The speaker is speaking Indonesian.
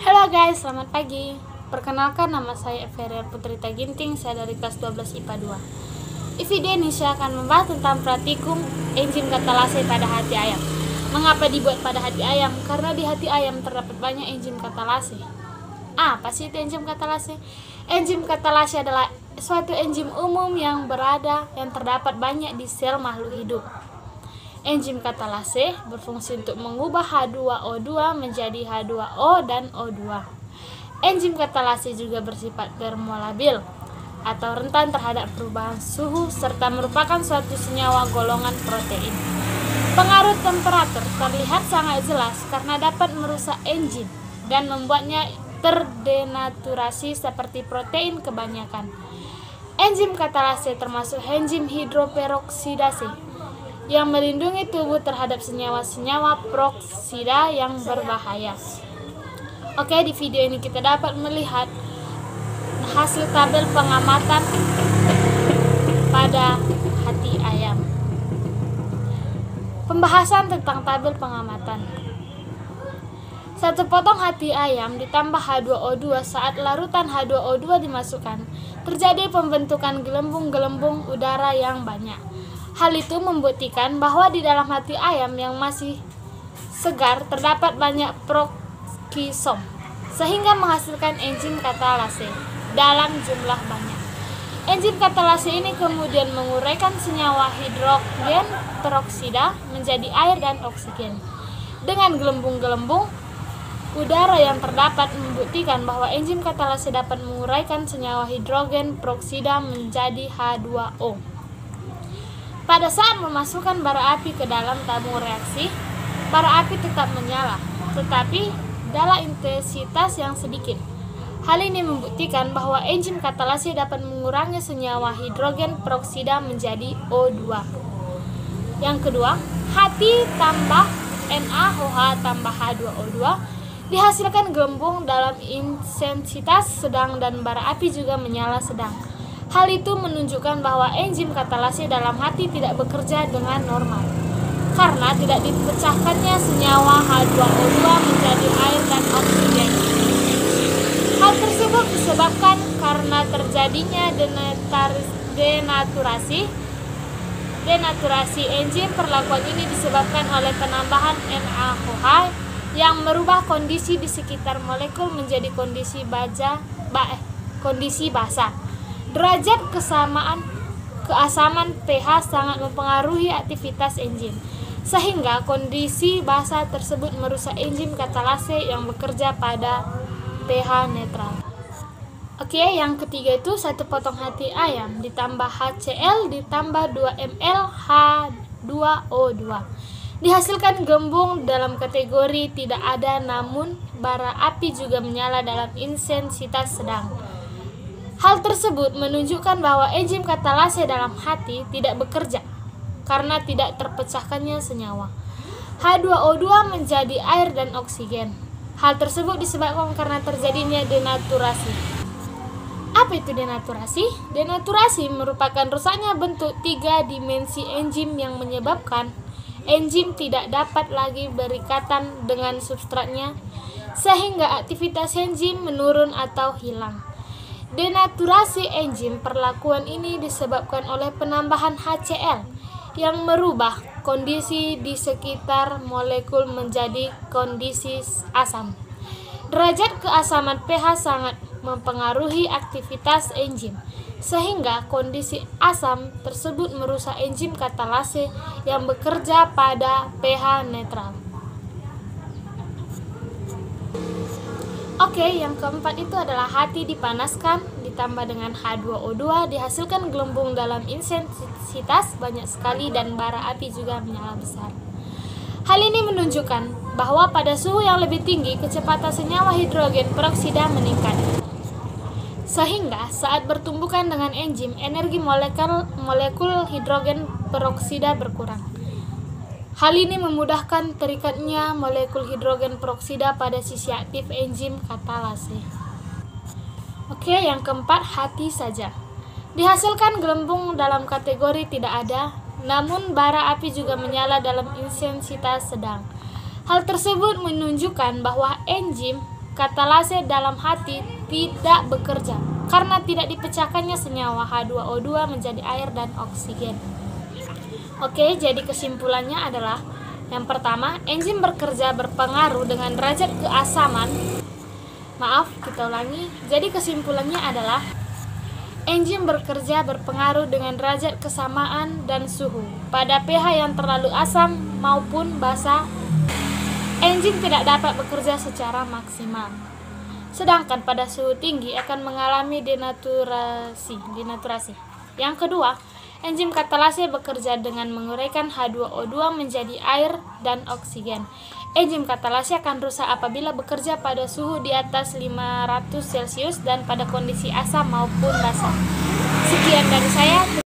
Halo guys, selamat pagi. Perkenalkan, nama saya Everia Putrita Ginting, saya dari kelas 12 IPA 2. Di video ini saya akan membahas tentang pratikum enzim katalase pada hati ayam. Mengapa dibuat pada hati ayam? Karena di hati ayam terdapat banyak enzim katalase. Apa sih itu enzim katalase? Enzim katalase adalah suatu enzim umum yang terdapat banyak di sel makhluk hidup. Enzim katalase berfungsi untuk mengubah H2O2 menjadi H2O dan O2. Enzim katalase juga bersifat termolabil atau rentan terhadap perubahan suhu serta merupakan suatu senyawa golongan protein. Pengaruh temperatur terlihat sangat jelas karena dapat merusak enzim dan membuatnya terdenaturasi seperti protein kebanyakan. Enzim katalase termasuk enzim hidroperoksidase yang melindungi tubuh terhadap senyawa-senyawa peroksida yang berbahaya. Oke, di video ini kita dapat melihat hasil tabel pengamatan pada hati ayam. Pembahasan tentang tabel pengamatan. Satu potong hati ayam ditambah H2O2 saat larutan H2O2 dimasukkan, terjadi pembentukan gelembung-gelembung udara yang banyak. Hal itu membuktikan bahwa di dalam hati ayam yang masih segar terdapat banyak peroksisom, sehingga menghasilkan enzim katalase dalam jumlah banyak. Enzim katalase ini kemudian menguraikan senyawa hidrogen peroksida menjadi air dan oksigen. Dengan gelembung-gelembung udara yang terdapat membuktikan bahwa enzim katalase dapat menguraikan senyawa hidrogen peroksida menjadi H2O. Pada saat memasukkan bara api ke dalam tabung reaksi, bara api tetap menyala, tetapi dalam intensitas yang sedikit. Hal ini membuktikan bahwa enzim katalase dapat mengurangi senyawa hidrogen peroksida menjadi O2. Yang kedua, hati tambah NaOH tambah H2O2 dihasilkan gelembung dalam intensitas sedang dan bara api juga menyala sedang. Hal itu menunjukkan bahwa enzim katalase dalam hati tidak bekerja dengan normal, karena tidak dipecahkannya senyawa H2O2 menjadi air dan oksigen. Hal tersebut disebabkan karena terjadinya denaturasi enzim. Perlakuan ini disebabkan oleh penambahan NaOH yang merubah kondisi di sekitar molekul menjadi kondisi basah. Derajat keasaman pH sangat mempengaruhi aktivitas enzim, sehingga kondisi basa tersebut merusak enzim katalase yang bekerja pada pH netral. Oke, yang ketiga itu satu potong hati ayam ditambah HCl ditambah 2 ml H2O2. Dihasilkan gelembung dalam kategori tidak ada, namun bara api juga menyala dalam intensitas sedang. Hal tersebut menunjukkan bahwa enzim katalase dalam hati tidak bekerja karena tidak terpecahkannya senyawa H2O2 menjadi air dan oksigen. Hal tersebut disebabkan karena terjadinya denaturasi. Apa itu denaturasi? Denaturasi merupakan rusaknya bentuk 3 dimensi enzim yang menyebabkan enzim tidak dapat lagi berikatan dengan substratnya, sehingga aktivitas enzim menurun atau hilang. Denaturasi enzim, perlakuan ini disebabkan oleh penambahan HCl yang merubah kondisi di sekitar molekul menjadi kondisi asam. Derajat keasaman pH sangat mempengaruhi aktivitas enzim, sehingga kondisi asam tersebut merusak enzim katalase yang bekerja pada pH netral. Oke, yang keempat itu adalah hati dipanaskan ditambah dengan H2O2, dihasilkan gelembung dalam intensitas banyak sekali dan bara api juga menyala besar. Hal ini menunjukkan bahwa pada suhu yang lebih tinggi kecepatan senyawa hidrogen peroksida meningkat, sehingga saat bertumbukan dengan enzim, energi molekul hidrogen peroksida berkurang. Hal ini memudahkan terikatnya molekul hidrogen peroksida pada sisi aktif enzim katalase. Oke, yang keempat, hati saja. Dihasilkan gelembung dalam kategori tidak ada, namun bara api juga menyala dalam intensitas sedang. Hal tersebut menunjukkan bahwa enzim katalase dalam hati tidak bekerja karena tidak dipecahkannya senyawa H2O2 menjadi air dan oksigen. Oke, jadi kesimpulannya adalah yang pertama, enzim bekerja berpengaruh dengan derajat keasaman. Kita ulangi. Jadi kesimpulannya adalah enzim bekerja berpengaruh dengan derajat kesamaan dan suhu. Pada pH yang terlalu asam maupun basa, enzim tidak dapat bekerja secara maksimal. Sedangkan pada suhu tinggi akan mengalami denaturasi. Yang kedua, enzim katalase bekerja dengan menguraikan H2O2 menjadi air dan oksigen. Enzim katalase akan rusak apabila bekerja pada suhu di atas 500 Celcius dan pada kondisi asam maupun basa. Sekian dari saya.